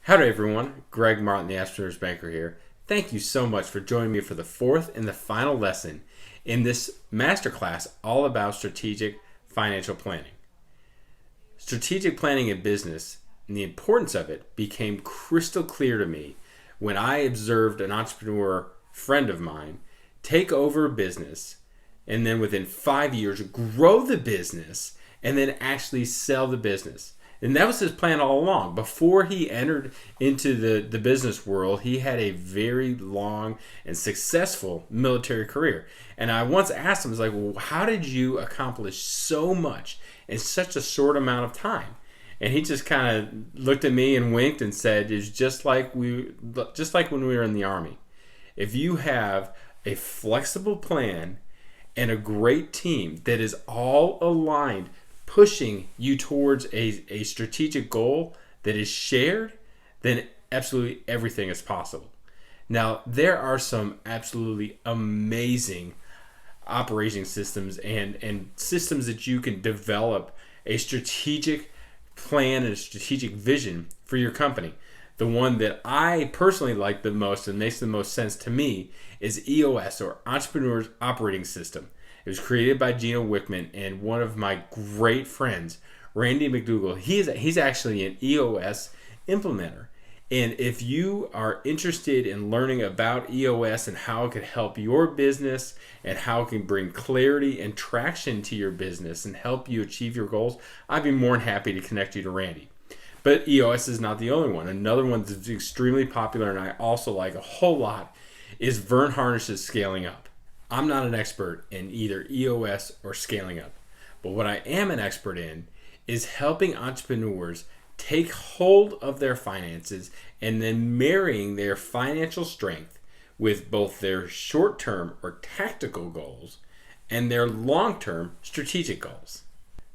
Howdy everyone, Greg Martin, the Entrepreneur's Banker here. Thank you so much for joining me for the fourth and the final lesson in this masterclass all about strategic financial planning. Strategic planning in business and the importance of it became crystal clear to me when I observed an entrepreneur friend of mine take over a business and then within 5 years grow the business and then actually sell the business. And that was his plan all along. Before he entered into the business world, he had a very long and successful military career. And I once asked him, I was like, well, how did you accomplish so much in such a short amount of time? And he just kind of looked at me and winked and said, it's just like when we were in the Army. If you have a flexible plan and a great team that is all aligned, pushing you towards a strategic goal that is shared, then absolutely everything is possible. Now, there are some absolutely amazing operating systems and systems that you can develop a strategic plan and a strategic vision for your company. The one that I personally like the most and makes the most sense to me is EOS, or Entrepreneur's Operating System. It was created by Gino Wickman and one of my great friends, Randy McDougall. He's actually an EOS implementer. And if you are interested in learning about EOS and how it could help your business and how it can bring clarity and traction to your business and help you achieve your goals, I'd be more than happy to connect you to Randy. But EOS is not the only one. Another one that's extremely popular and I also like a whole lot is Vern Harnish's Scaling Up. I'm not an expert in either EOS or scaling up, but what I am an expert in is helping entrepreneurs take hold of their finances and then marrying their financial strength with both their short-term or tactical goals and their long-term strategic goals.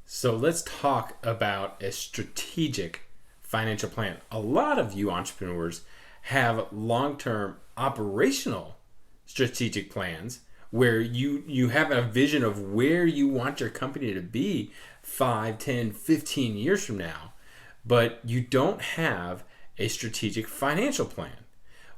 So let's talk about a strategic financial plan. A lot of you entrepreneurs have long-term operational strategic plans where you have a vision of where you want your company to be 5, 10, 15 years from now, but you don't have a strategic financial plan.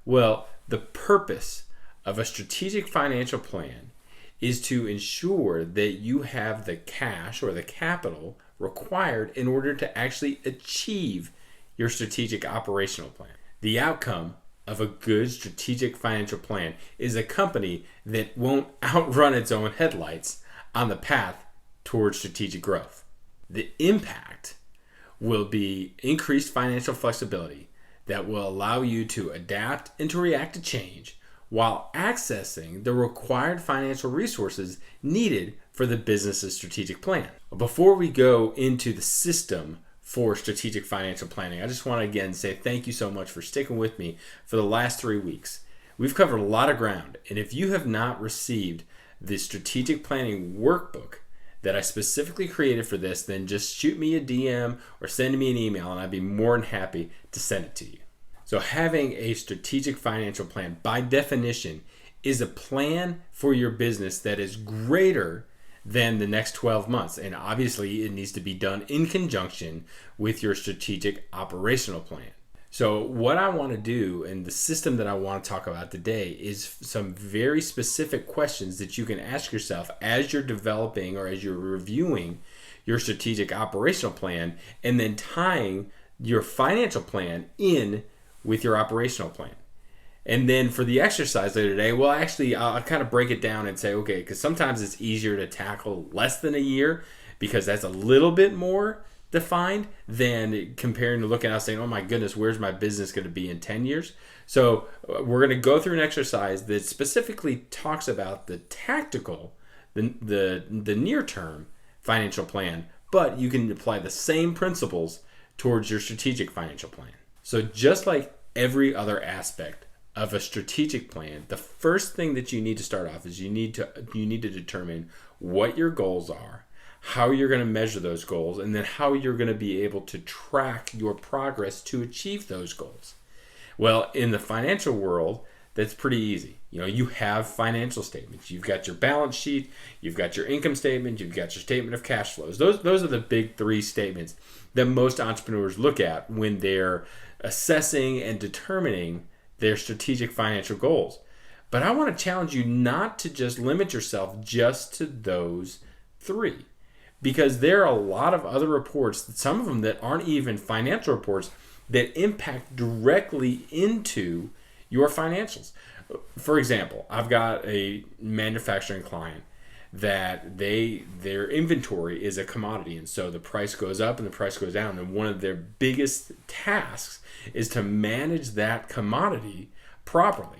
Well, the purpose of a strategic financial plan is to ensure that you have the cash or the capital required in order to actually achieve your strategic operational plan. The outcome of a good strategic financial plan is a company that won't outrun its own headlights on the path towards strategic growth. The impact will be increased financial flexibility that will allow you to adapt and to react to change while accessing the required financial resources needed for the business's strategic plan. Before we go into the system for strategic financial planning, I just want to again say thank you so much for sticking with me for the last 3 weeks. We've covered a lot of ground, and if you have not received the strategic planning workbook that I specifically created for this, then just shoot me a DM or send me an email and I'd be more than happy to send it to you. So having a strategic financial plan, by definition, is a plan for your business that is greater than the next 12 months. And obviously it needs to be done in conjunction with your strategic operational plan. So what I want to do and the system that I want to talk about today is some very specific questions that you can ask yourself as you're developing or as you're reviewing your strategic operational plan and then tying your financial plan in with your operational plan. And then for the exercise later today, well, actually, I'll kind of break it down and say, okay, because sometimes it's easier to tackle less than a year because that's a little bit more defined than comparing to looking out saying, oh my goodness, where's my business going to be in 10 years? So we're going to go through an exercise that specifically talks about the tactical, the near-term financial plan, but you can apply the same principles towards your strategic financial plan. So just like every other aspect of a strategic plan, the first thing that you need to start off is you need to determine what your goals are, how you're going to measure those goals, and then how you're going to be able to track your progress to achieve those goals. Well, in the financial world, that's pretty easy. You have financial statements. You've got your balance sheet, you've got your income statement, you've got your statement of cash flows. Those are the big three statements that most entrepreneurs look at when they're assessing and determining their strategic financial goals. But I want to challenge you not to just limit yourself just to those three, because there are a lot of other reports, some of them that aren't even financial reports, that impact directly into your financials. For example, I've got a manufacturing client that their inventory is a commodity, and so the price goes up and the price goes down, and one of their biggest tasks is to manage that commodity properly.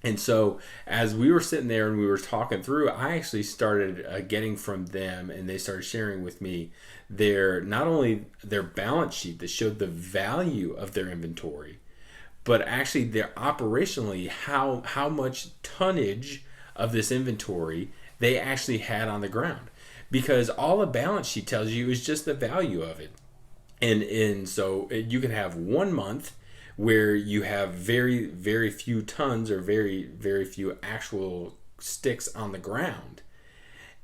And so as we were sitting there and we were talking through, I actually started getting from them, and they started sharing with me not only their balance sheet that showed the value of their inventory, but actually their operationally how much tonnage of this inventory they actually had on the ground. Because all a balance sheet tells you is just the value of it. And so you can have 1 month where you have very, very few tons or very, very few actual sticks on the ground,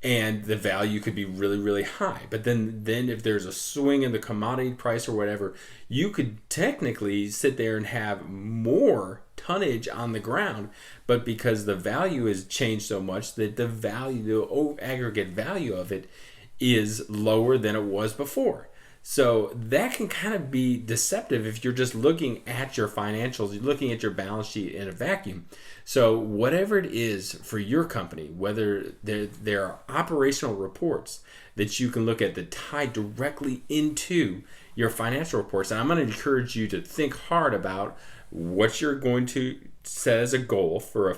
and the value could be really, really high. But then if there's a swing in the commodity price or whatever, you could technically sit there and have more tonnage on the ground, but because the value has changed so much that the aggregate value of it is lower than it was before. So that can kind of be deceptive if you're just looking at your financials, you're looking at your balance sheet in a vacuum. So whatever it is for your company, whether there are operational reports that you can look at that tie directly into your financial reports. And I'm going to encourage you to think hard about what you're going to set as a goal for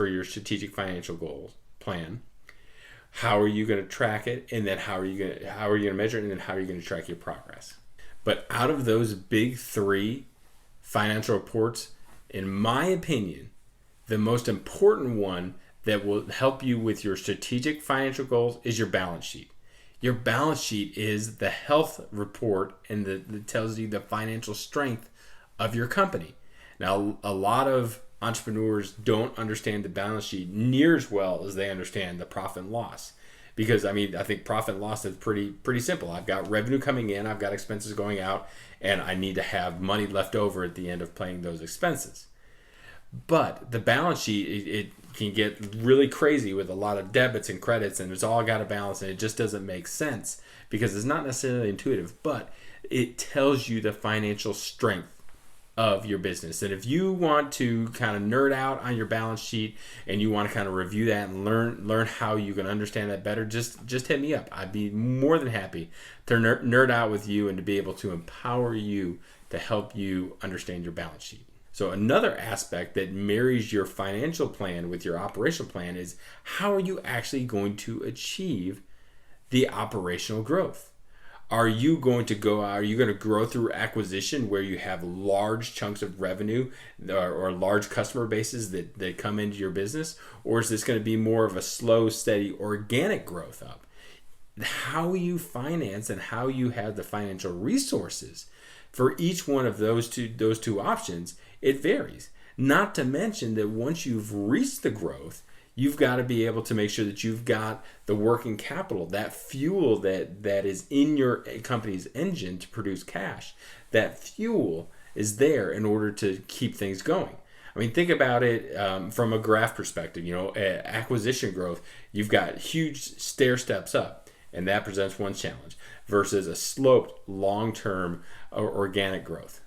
your strategic financial goals plan. How are you going to track it, and then how are you going to measure it, and then how are you going to track your progress? But out of those big three financial reports, in my opinion, the most important one that will help you with your strategic financial goals is your balance sheet. Your balance sheet is the health report, and that tells you the financial strength of your company. Now, a lot of entrepreneurs don't understand the balance sheet near as well as they understand the profit and loss. Because I think profit and loss is pretty simple. I've got revenue coming in, I've got expenses going out, and I need to have money left over at the end of paying those expenses. But the balance sheet, it can get really crazy with a lot of debits and credits, and it's all got a balance, and it just doesn't make sense because it's not necessarily intuitive, but it tells you the financial strength of your business. And if you want to kind of nerd out on your balance sheet and you want to kind of review that and learn how you can understand that better, just hit me up. I'd be more than happy to nerd out with you and to be able to empower you to help you understand your balance sheet. So another aspect that marries your financial plan with your operational plan is how are you actually going to achieve the operational growth? Are you going to grow through acquisition where you have large chunks of revenue or large customer bases that come into your business? Or is this going to be more of a slow, steady, organic growth up? How you finance and how you have the financial resources for each one of those two options, it varies. Not to mention that once you've reached the growth, you've got to be able to make sure that you've got the working capital, that fuel that is in your company's engine to produce cash. That fuel is there in order to keep things going. Think about it from a graph perspective. Acquisition growth, you've got huge stair steps up, and that presents one challenge versus a sloped long-term organic growth.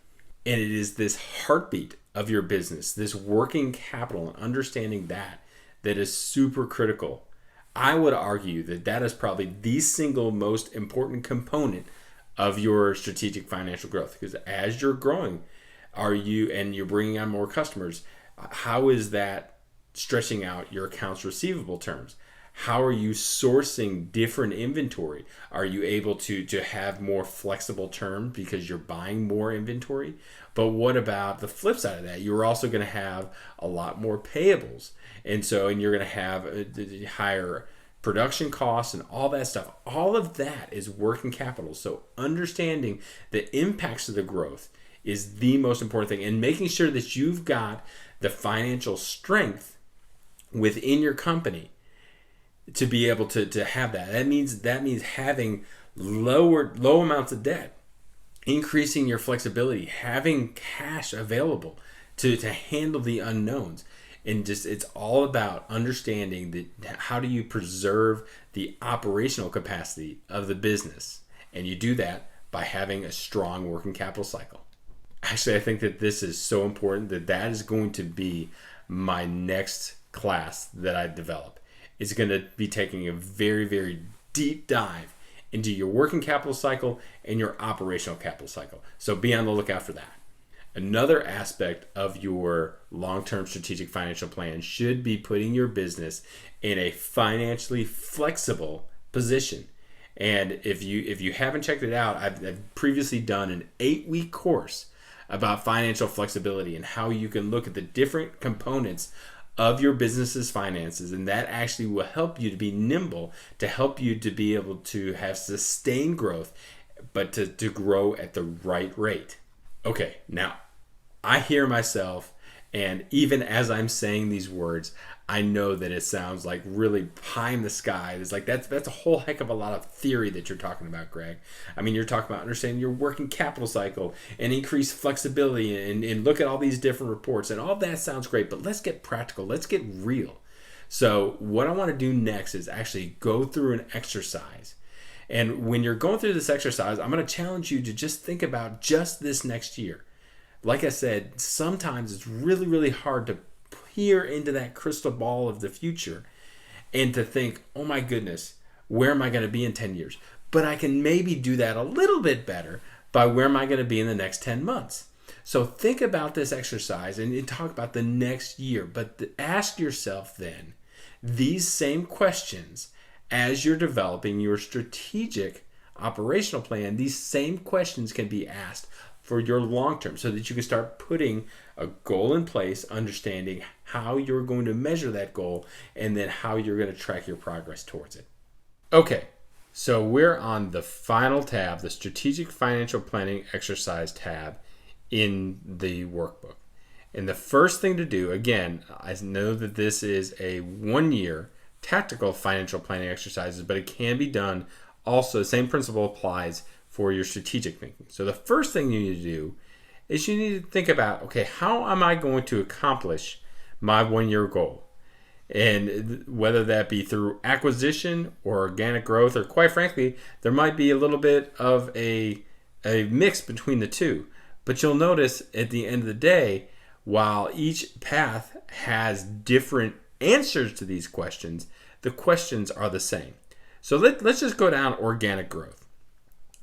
And it is this heartbeat of your business, this working capital, and understanding that is super critical. I would argue that is probably the single most important component of your strategic financial growth, because as you're growing, you're bringing on more customers, how is that stretching out your accounts receivable terms? How are you sourcing different inventory? Are you able to have more flexible terms because you're buying more inventory? But what about the flip side of that? You're also going to have a lot more payables. And you're going to have higher production costs and all that stuff. All of that is working capital. So understanding the impacts of the growth is the most important thing. And making sure that you've got the financial strength within your company to be able to have that. That means having low amounts of debt, increasing your flexibility, having cash available to handle the unknowns. And just, it's all about understanding that how do you preserve the operational capacity of the business. And you do that by having a strong working capital cycle. Actually, I think that this is so important that is going to be my next class that I develop. It's going to be taking a very, very deep dive into your working capital cycle and your operational capital cycle. So be on the lookout for that. Another aspect of your long-term strategic financial plan should be putting your business in a financially flexible position. And if you haven't checked it out, I've previously done an 8-week course about financial flexibility and how you can look at the different components of your business's finances, and that actually will help you to be nimble, to help you to be able to have sustained growth, but to grow at the right rate. Okay, now I hear myself, and even as I'm saying these words, I know that it sounds like really pie in the sky. It's like that's a whole heck of a lot of theory that you're talking about, Greg. I mean, you're talking about understanding your working capital cycle and increase flexibility and look at all these different reports, and all that sounds great, but let's get practical. Let's get real. So what I want to do next is actually go through an exercise. And when you're going through this exercise, I'm going to challenge you to just think about just this next year. Like I said, sometimes it's really, really hard to peer into that crystal ball of the future and to think, oh my goodness, where am I going to be in 10 years? But I can maybe do that a little bit better by where am I going to be in the next 10 months. So think about this exercise and talk about the next year, but ask yourself then these same questions as you're developing your strategic operational plan. These same questions can be asked for your long term so that you can start putting a goal in place, understanding how you're going to measure that goal, and then how you're going to track your progress towards it. Okay, so we're on the final tab, the Strategic Financial Planning Exercise tab in the workbook. And the first thing to do, again, I know that this is a 1-year tactical financial planning exercises, but it can be done also. The same principle applies for your strategic thinking. So the first thing you need to do is you need to think about, okay, how am I going to accomplish my 1-year goal? And whether that be through acquisition or organic growth, or quite frankly, there might be a little bit of a mix between the two. But you'll notice at the end of the day, while each path has different answers to these questions, the questions are the same. So let's just go down organic growth.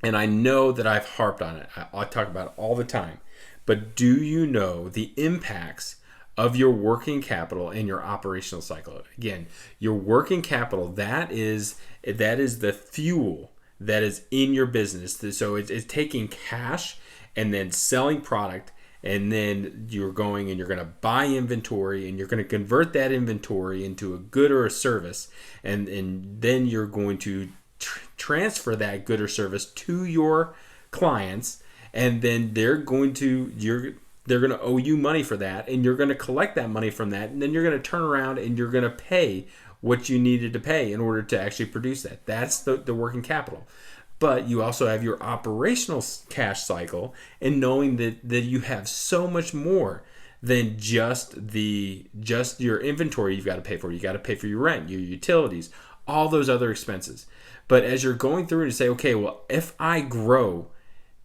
And I know that I've harped on it. I talk about it all the time. But do you know the impacts of your working capital and your operational cycle? Again, your working capital, that is the fuel that is in your business. So it's taking cash and then selling product, and then you're going and you're going to buy inventory, and you're going to convert that inventory into a good or a service, and then you're going to transfer that good or service to your clients, and then they're going to owe you money for that, and you're going to collect that money from that, and then you're going to turn around and you're going to pay what you needed to pay in order to actually produce that. That's the working capital. But you also have your operational cash cycle, and knowing that you have so much more than just your inventory you've got to pay for. You got to pay for your rent, your utilities, all those other expenses. But as you're going through and say, okay, well, if I grow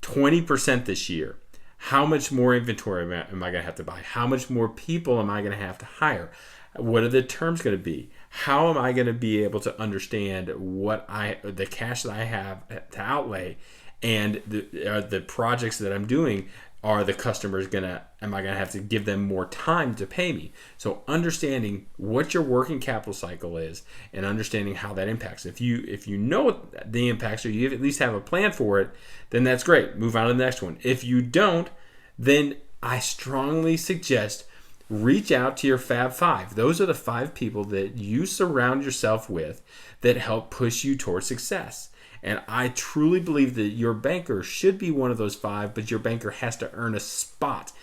20% this year, how much more inventory am I going to have to buy? How much more people am I going to have to hire? What are the terms going to be? How am I going to be able to understand the cash that I have to outlay, and the projects that I'm doing? Are the customers am I going to have to give them more time to pay me? So understanding what your working capital cycle is and understanding how that impacts. If you know the impacts, or you at least have a plan for it, then that's great. Move on to the next one. If you don't, then I strongly suggest reach out to your Fab Five. Those are the 5 people that you surround yourself with that help push you towards success. And I truly believe that your banker should be one of those 5, but your banker has to earn a spot,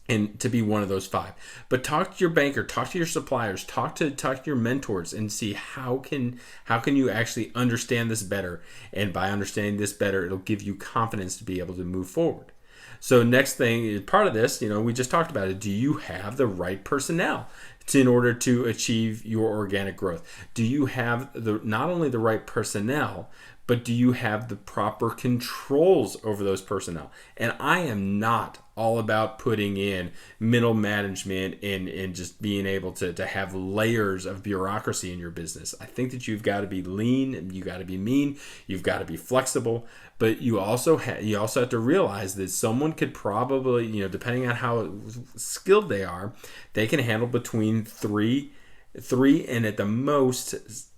and to be one of those 5. But talk to your banker, talk to your suppliers, talk to your mentors, and see how can you actually understand this better. And by understanding this better, it'll give you confidence to be able to move forward. So next thing, part of this, we just talked about it. Do you have the right personnel in order to achieve your organic growth? Do you have not only the right personnel, but do you have the proper controls over those personnel? And I am not all about putting in middle management and just being able to have layers of bureaucracy in your business. I think that you've got to be lean, and you got to be mean, you've got to be flexible, but you also have to realize that someone could probably, depending on how skilled they are, they can handle between three and at the most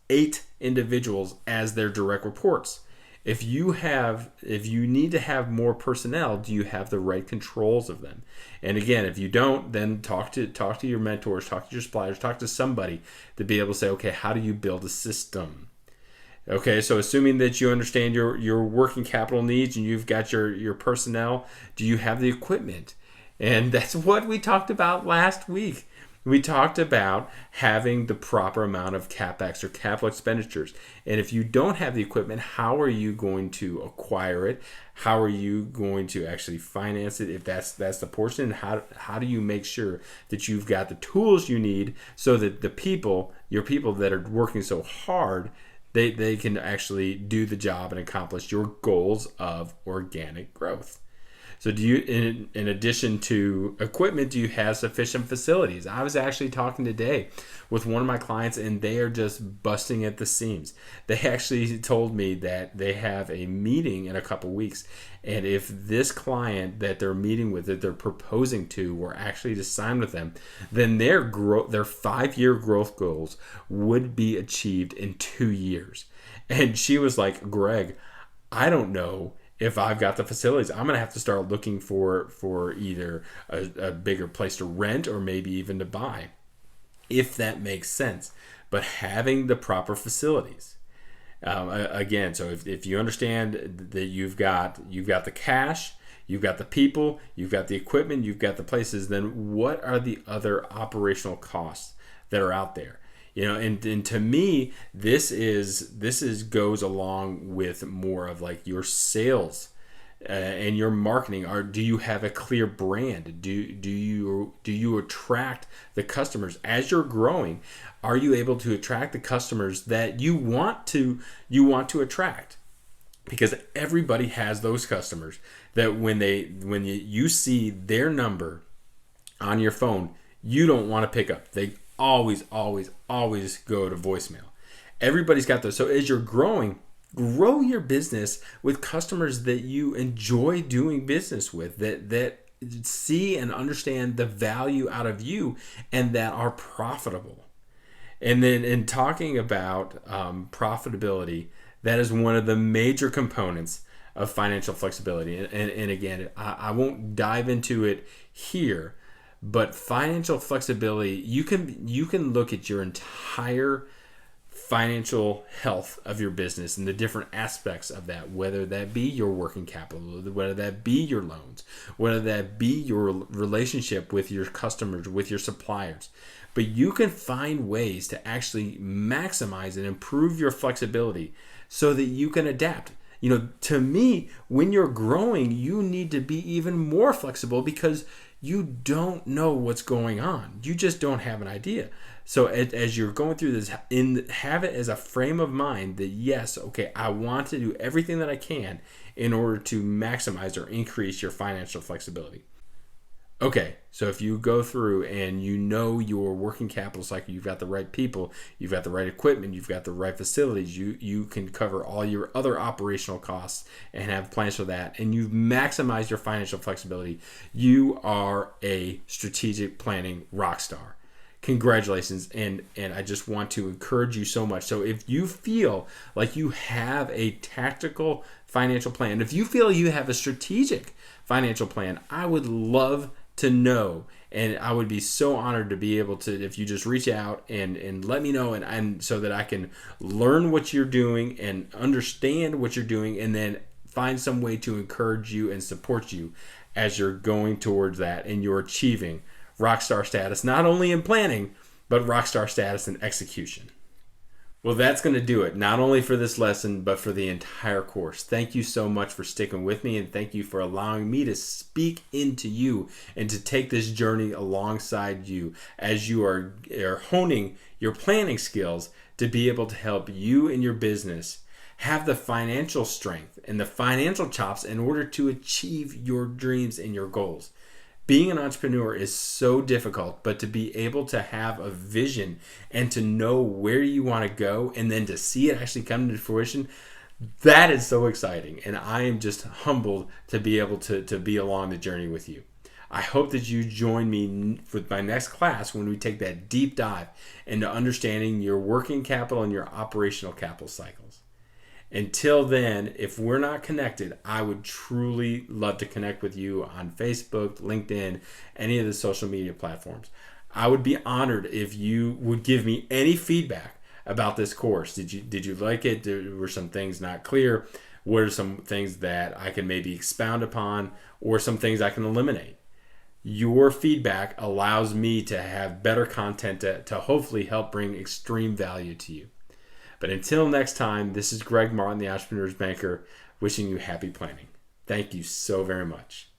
8 individuals as their direct reports. If you need to have more personnel, do you have the right controls of them? And again, if you don't, then talk to your mentors, talk to your suppliers, talk to somebody to be able to say, okay, how do you build a system? Okay, so assuming that you understand your working capital needs and you've got your personnel, do you have the equipment? And that's what we talked about last week. We talked about having the proper amount of CapEx or capital expenditures. And if you don't have the equipment, how are you going to acquire it? How are you going to actually finance it if that's the portion? And how do you make sure that you've got the tools you need so that your people that are working so hard, they can actually do the job and accomplish your goals of organic growth? So do you, in addition to equipment, do you have sufficient facilities? I was actually talking today with one of my clients, and they are just busting at the seams. They actually told me that they have a meeting in a couple weeks, and if this client that they're meeting with, that they're proposing to, were actually to sign with them, then their 5-year growth goals would be achieved in 2 years. And she was like, Greg, I don't know if I've got the facilities. I'm going to have to start looking for either a bigger place to rent or maybe even to buy, if that makes sense. But having the proper facilities. Again, so if you understand that you've got the cash, you've got the people, you've got the equipment, you've got the places, then what are the other operational costs that are out there? And to me, this goes along with more of like your sales and your marketing. Do you have a clear brand? Do you attract the customers as you're growing? Are you able to attract the customers that you want to attract? Because everybody has those customers that when you see their number on your phone, you don't want to pick up. They always go to voicemail. Everybody's got those. So as you're growing, grow your business with customers that you enjoy doing business with, that see and understand the value out of you and that are profitable. And then in talking about profitability, that is one of the major components of financial flexibility. And again, I won't dive into it here, but financial flexibility, you can look at your entire financial health of your business and the different aspects of that, whether that be your working capital, whether that be your loans, whether that be your relationship with your customers, with your suppliers. But you can find ways to actually maximize and improve your flexibility so that you can adapt. To me, when you're growing, you need to be even more flexible because you don't know what's going on. You just don't have an idea. So as you're going through this, have it as a frame of mind that yes, okay, I want to do everything that I can in order to maximize or increase your financial flexibility. Okay, so if you go through and your working capital cycle, you've got the right people, you've got the right equipment, you've got the right facilities, you can cover all your other operational costs and have plans for that, and you've maximized your financial flexibility, you are a strategic planning rock star. Congratulations, and I just want to encourage you so much. So if you feel like you have a tactical financial plan, if you feel you have a strategic financial plan, I would love to know And I would be so honored to be able to, if you just reach out and let me know, and so that I can learn what you're doing and understand what you're doing, and then find some way to encourage you and support you as you're going towards that and you're achieving rockstar status, not only in planning, but rockstar status in execution. Well, that's going to do it, not only for this lesson, but for the entire course. Thank you so much for sticking with me, and thank you for allowing me to speak into you and to take this journey alongside you as you are honing your planning skills to be able to help you and your business have the financial strength and the financial chops in order to achieve your dreams and your goals. Being an entrepreneur is so difficult, but to be able to have a vision and to know where you want to go and then to see it actually come to fruition, that is so exciting. And I am just humbled to be able to be along the journey with you. I hope that you join me with my next class when we take that deep dive into understanding your working capital and your operational capital cycles. Until then, if we're not connected, I would truly love to connect with you on Facebook, LinkedIn, any of the social media platforms. I would be honored if you would give me any feedback about this course. Did you like it? Were some things not clear? What are some things that I can maybe expound upon, or some things I can eliminate? Your feedback allows me to have better content to hopefully help bring extreme value to you. But until next time, this is Greg Martin, the Entrepreneur's Banker, wishing you happy planning. Thank you so very much.